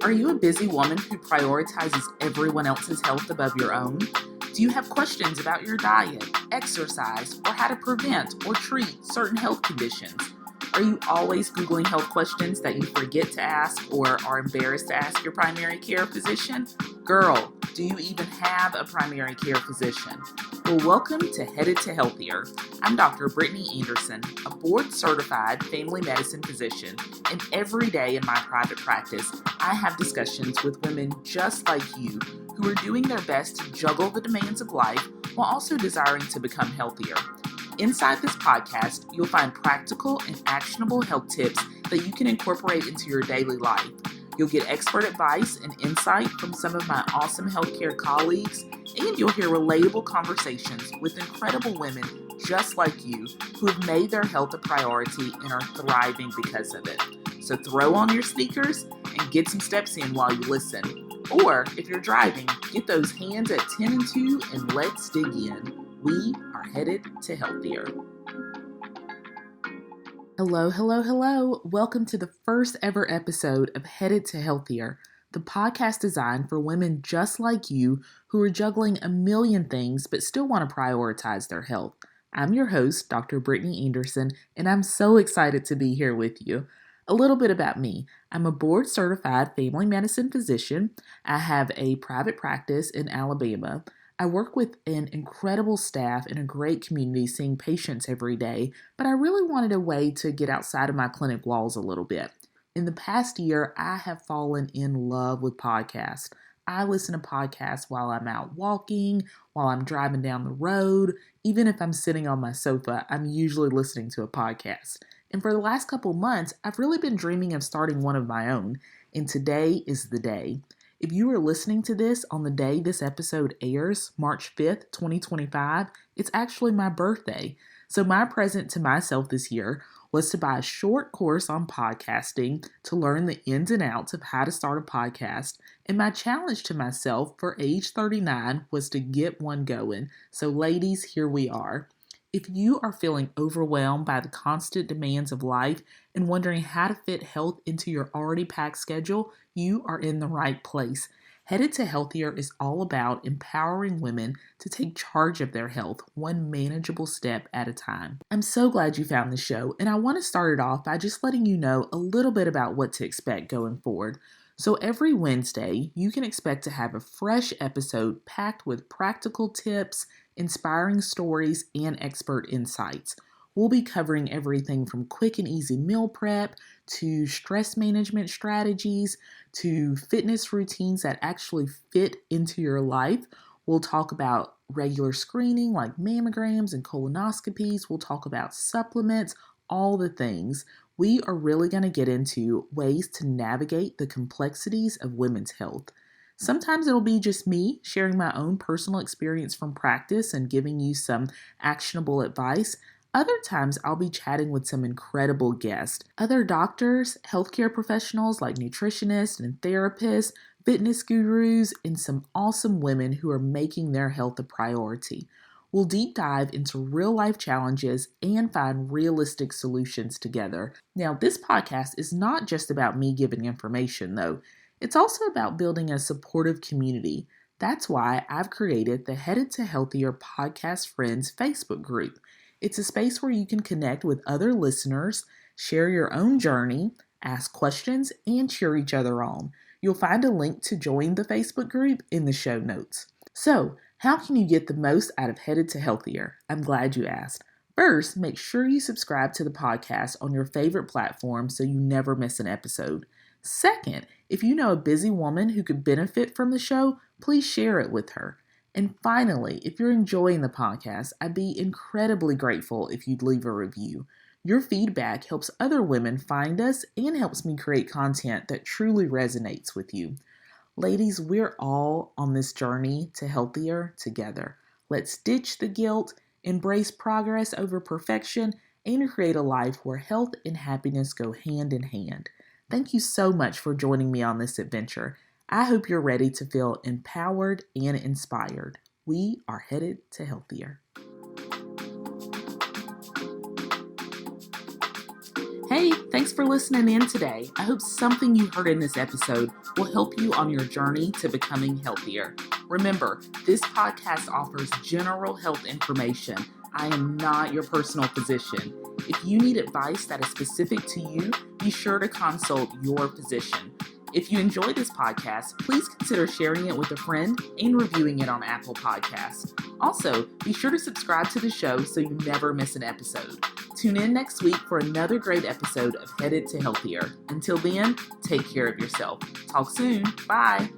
Are you a busy woman who prioritizes everyone else's health above your own? Do you have questions about your diet, exercise, or how to prevent or treat certain health conditions? Are you always Googling health questions that you forget to ask or are embarrassed to ask your primary care physician? Girl, do you even have a primary care physician? Well, welcome to Headed to Healthier. I'm Dr. Brittany Anderson, a board-certified family medicine physician, and every day in my private practice, I have discussions with women just like you who are doing their best to juggle the demands of life while also desiring to become healthier. Inside this podcast, you'll find practical and actionable health tips that you can incorporate into your daily life. You'll get expert advice and insight from some of my awesome healthcare colleagues, and you'll hear relatable conversations with incredible women just like you who have made their health a priority and are thriving because of it. So throw on your sneakers and get some steps in while you listen. Or if you're driving, get those hands at 10 and 2 and let's dig in. We are headed to healthier. Hello. Welcome to the first ever episode of Headed to Healthier, the podcast designed for women just like you who are juggling a million things but still want to prioritize their health. I'm your host, Dr. Brittany Anderson, and I'm so excited to be here with you. A little bit about me. I'm a board-certified family medicine physician. I have a private practice in Alabama. I work with an incredible staff in a great community seeing patients every day, but I really wanted a way to get outside of my clinic walls a little bit. In the past year, I have fallen in love with podcasts. I listen to podcasts while I'm out walking, while I'm driving down the road. Even if I'm sitting on my sofa, I'm usually listening to a podcast. And for the last couple months, I've really been dreaming of starting one of my own, and today is the day. If you are listening to this on the day this episode airs, March 5th, 2025, it's actually my birthday. So my present to myself this year was to buy a short course on podcasting to learn the ins and outs of how to start a podcast. And my challenge to myself for age 39 was to get one going. So ladies, here we are. If you are feeling overwhelmed by the constant demands of life and wondering how to fit health into your already packed schedule, you are in the right place. Headed to Healthier is all about empowering women to take charge of their health, one manageable step at a time. I'm so glad you found the show, and I want to start it off by just letting you know a little bit about what to expect going forward. So every Wednesday, you can expect to have a fresh episode packed with practical tips, inspiring stories, and expert insights. We'll be covering everything from quick and easy meal prep to stress management strategies to fitness routines that actually fit into your life. We'll talk about regular screening like mammograms and colonoscopies. We'll talk about supplements, all the things. We are really going to get into ways to navigate the complexities of women's health. Sometimes it'll be just me sharing my own personal experience from practice and giving you some actionable advice. Other times I'll be chatting with some incredible guests, other doctors, healthcare professionals like nutritionists and therapists, fitness gurus, and some awesome women who are making their health a priority. We'll deep dive into real life challenges and find realistic solutions together. Now, this podcast is not just about me giving information though. It's also about building a supportive community. That's why I've created the Headed to Healthier Podcast Friends Facebook group. It's a space where you can connect with other listeners, share your own journey, ask questions, and cheer each other on. You'll find a link to join the Facebook group in the show notes. So, how can you get the most out of Headed to Healthier? I'm glad you asked. First, make sure you subscribe to the podcast on your favorite platform so you never miss an episode. Second, if you know a busy woman who could benefit from the show, please share it with her. And finally, if you're enjoying the podcast, I'd be incredibly grateful if you'd leave a review. Your feedback helps other women find us and helps me create content that truly resonates with you. Ladies, we're all on this journey to healthier together. Let's ditch the guilt, embrace progress over perfection, and create a life where health and happiness go hand in hand. Thank you so much for joining me on this adventure. I hope you're ready to feel empowered and inspired. We are headed to healthier. Hey, thanks for for listening in today. I hope something you heard in this episode will help you on your journey to becoming healthier. Remember, this podcast offers general health information. I am not your personal physician. If you need advice that is specific to you, be sure to consult your physician. If you enjoy this podcast, please consider sharing it with a friend and reviewing it on Apple Podcasts. Also, be sure to subscribe to the show so you never miss an episode. Tune in next week for another great episode of Headed to Healthier. Until then, take care of yourself. Talk soon. Bye.